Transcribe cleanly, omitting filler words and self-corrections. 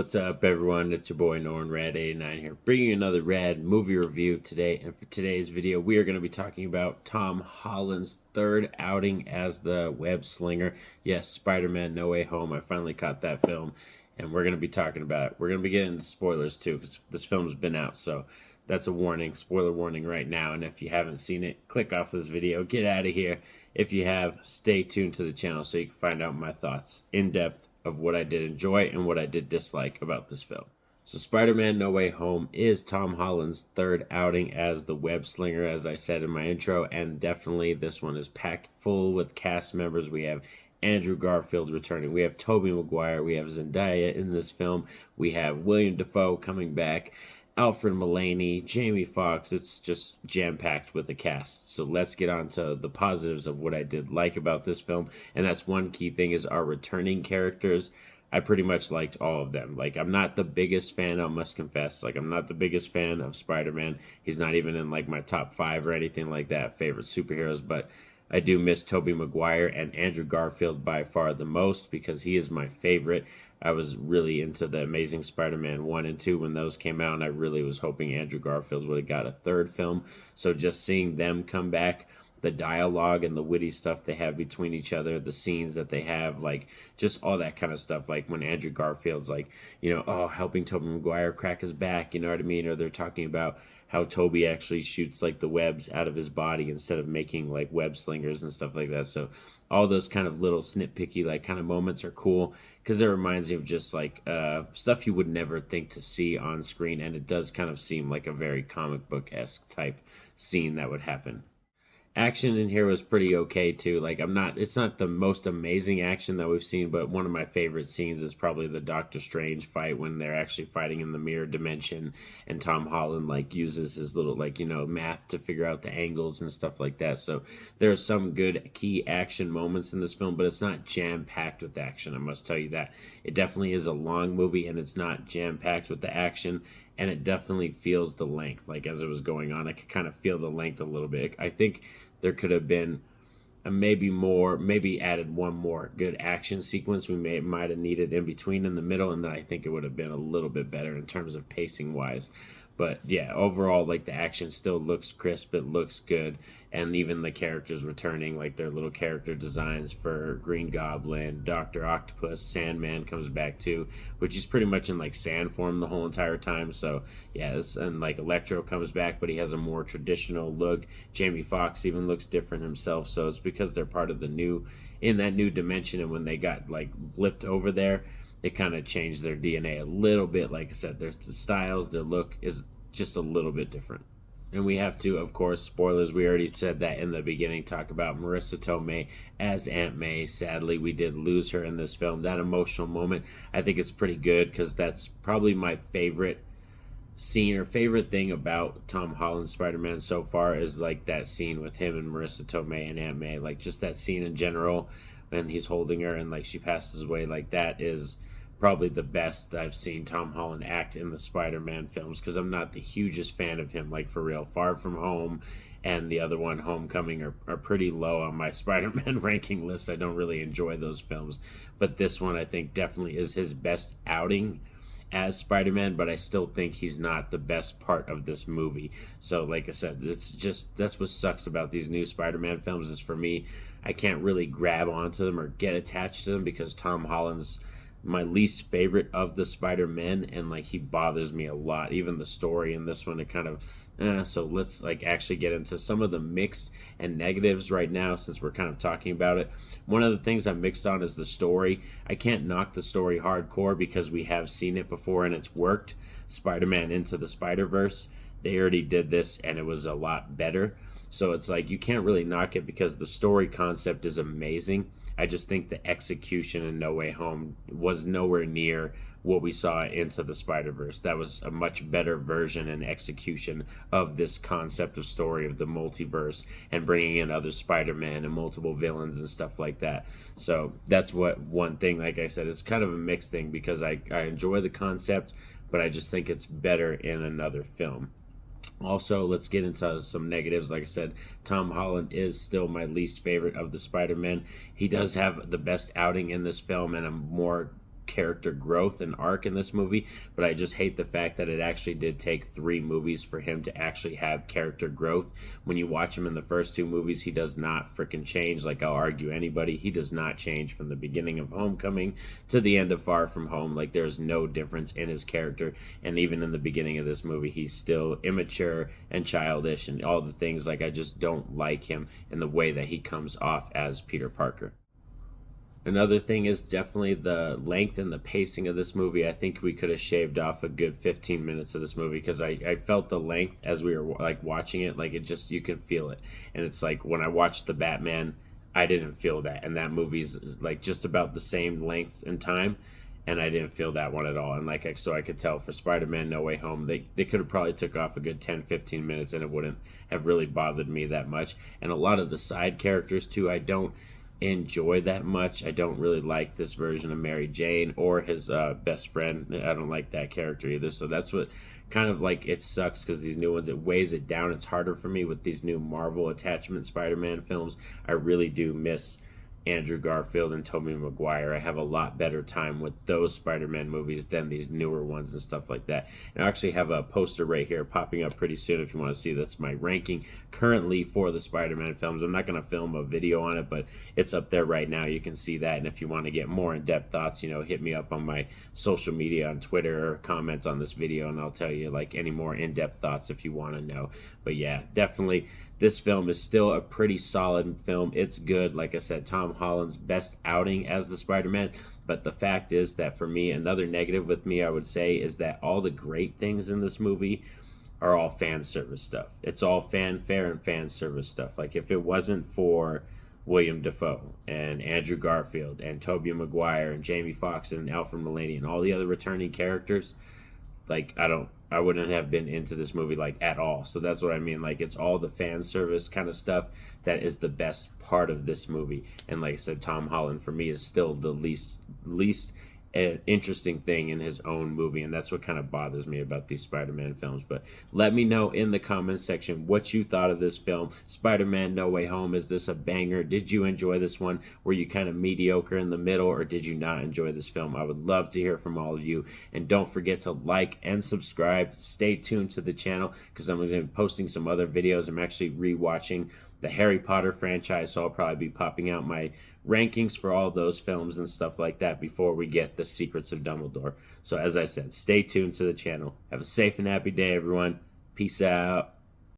What's up, everyone? It's your boy Norn Radd89 here, bringing you another Radd movie review today. And for today's video, we are going to be talking about Tom Holland's third outing as the web slinger. Yes, Spider-Man No Way Home. I finally caught that film, and we're going to be talking about it. We're going to be getting into spoilers too, because this film's been out, so that's a warning, spoiler warning right now. And if you haven't seen it, click off this video, get out of here. If you have, stay tuned to the channel so you can find out my thoughts in depth of what I did enjoy and what I did dislike about this film. So Spider-Man No Way Home is Tom Holland's third outing as the web slinger, as I said in my intro, and definitely this one is packed full with cast members. We have Andrew Garfield returning, we have Tobey Maguire, we have Zendaya in this film, we have William Dafoe coming back, Alfred Mullaney, Jamie Foxx. It's just jam-packed with the cast. So let's get on to the positives of what I did like about this film. And that's one key thing is our returning characters. I pretty much liked all of them. Like, I'm not the biggest fan, I must confess. Like, I'm not the biggest fan of Spider-Man. He's not even in, like, my top 5 or anything like that, favorite superheroes. But I do miss Tobey Maguire and Andrew Garfield by far the most because he is my favorite. I was really into the Amazing Spider-Man 1 and 2 when those came out, and I really was hoping Andrew Garfield would have got a third film. So just seeing them come back, the dialogue and the witty stuff they have between each other, the scenes that they have, like, just all that kind of stuff. Like when Andrew Garfield's like, you know, oh, helping Tobey Maguire crack his back, you know what I mean? Or they're talking about how Toby actually shoots like the webs out of his body instead of making like web slingers and stuff like that. So all those kind of little snitpicky like kind of moments are cool because it reminds you of just like stuff you would never think to see on screen, and it does kind of seem like a very comic book-esque type scene that would happen. Action in here was pretty okay too. Like, it's not the most amazing action that we've seen, but one of my favorite scenes is probably the Doctor Strange fight when they're actually fighting in the mirror dimension and Tom Holland like uses his little like, you know, math to figure out the angles and stuff like that. So there are some good key action moments in this film, but it's not jam-packed with action, I must tell you that. It definitely is a long movie and it's not jam-packed with the action, and it definitely feels the length. Like as it was going on, I could kind of feel the length a little bit. I think there could have been maybe added one more good action sequence we might have needed in between in the middle, and then I think it would have been a little bit better in terms of pacing wise. But yeah, overall, like, the action still looks crisp, it looks good, and even the characters returning, like their little character designs for Green Goblin, Dr. Octopus, Sandman comes back too, which is pretty much in like sand form the whole entire time. So yeah, and like Electro comes back, but he has a more traditional look. Jamie Foxx even looks different himself, so it's because they're part of the new, in that new dimension, and when they got like blipped over there, it kind of changed their DNA a little bit. Like I said, their styles, their look is just a little bit different. And we have to, of course, spoilers, we already said that in the beginning, talk about Marissa Tomei as Aunt May. Sadly, we did lose her in this film. That emotional moment, I think it's pretty good because that's probably my favorite scene or favorite thing about Tom Holland's Spider-Man so far is like that scene with him and Marissa Tomei and Aunt May. Like just that scene in general, and he's holding her and like she passes away, like that is probably the best I've seen Tom Holland act in the Spider-Man films, because I'm not the hugest fan of him, like for real. Far From Home and the other one, Homecoming, are pretty low on my Spider-Man ranking list. I don't really enjoy those films, but this one I think definitely is his best outing as Spider-Man, but I still think he's not the best part of this movie. So like I said, it's just, that's what sucks about these new Spider-Man films, is for me, I can't really grab onto them or get attached to them because Tom Holland's my least favorite of the Spider-Men, and like he bothers me a lot. Even the story in this one, it kind of so let's like actually get into some of the mixed and negatives right now, since we're kind of talking about it. One of the things I'm mixed on is the story. I can't knock the story hardcore because we have seen it before and it's worked. Spider-Man Into the Spider-Verse, they already did this and it was a lot better. So it's like you can't really knock it because the story concept is amazing. I just think the execution in No Way Home was nowhere near what we saw Into the Spider-Verse. That was a much better version and execution of this concept of story of the multiverse and bringing in other Spider-Man and multiple villains and stuff like that. So that's what one thing, like I said, it's kind of a mixed thing because I enjoy the concept, but I just think it's better in another film. Also, let's get into some negatives. Like I said, Tom Holland is still my least favorite of the Spider-Men. He does have the best outing in this film and a more character growth and arc in this movie, but I just hate the fact that it actually did take 3 movies for him to actually have character growth. When you watch him in the first 2 movies, he does not freaking change. Like, I'll argue anybody, he does not change from the beginning of Homecoming to the end of Far From Home. Like, there's no difference in his character, and even in the beginning of this movie, he's still immature and childish and all the things. Like, I just don't like him in the way that he comes off as Peter Parker. Another thing is definitely the length and the pacing of this movie. I think we could have shaved off a good 15 minutes of this movie, because I felt the length as we were like watching it. Like, it just, you can feel it. And it's like when I watched the Batman, I didn't feel that. And that movie's like just about the same length and time. And I didn't feel that one at all. And like, so I could tell for Spider-Man No Way Home, they could have probably took off a good 10-15 minutes and it wouldn't have really bothered me that much. And a lot of the side characters too, I don't enjoy that much. I don't really like this version of Mary Jane or his best friend. I don't like that character either. So that's what kind of like, it sucks, because these new ones, it weighs it down. It's harder for me with these new Marvel attachment Spider-Man films. I really do miss Andrew Garfield and Tobey Maguire. I have a lot better time with those Spider-Man movies than these newer ones and stuff like that. And I actually have a poster right here popping up pretty soon if you want to see. That's my ranking currently for the Spider-Man films. I'm not going to film a video on it, but it's up there right now. You can see that. And if you want to get more in-depth thoughts, you know, hit me up on my social media on Twitter, or comment on this video, and I'll tell you like any more in-depth thoughts if you want to know. But yeah, definitely this film is still a pretty solid film. It's good. Like I said, Tom Holland's best outing as the Spider-Man. But the fact is that for me, another negative with me, I would say, is that all the great things in this movie are all fan service stuff. It's all fanfare and fan service stuff. Like, if it wasn't for William Dafoe and Andrew Garfield and Tobey Maguire and Jamie Foxx and Alfred Molina and all the other returning characters, like, I wouldn't have been into this movie like at all. So that's what I mean. Like, it's all the fan service kind of stuff that is the best part of this movie. And like I said, Tom Holland for me is still the least interesting thing in his own movie, and that's what kind of bothers me about these Spider-Man films. But let me know in the comments section what you thought of this film, Spider-Man No Way Home. Is this a banger? Did you enjoy this one? Were you kind of mediocre in the middle, or did you not enjoy this film? I would love to hear from all of you, and don't forget to like and subscribe. Stay tuned to the channel, because I'm going to be posting some other videos. I'm actually rewatching the Harry Potter franchise, so I'll probably be popping out my rankings for all those films and stuff like that before we get the Secrets of Dumbledore. So as I said, stay tuned to the channel. Have a safe and happy day, everyone. Peace out.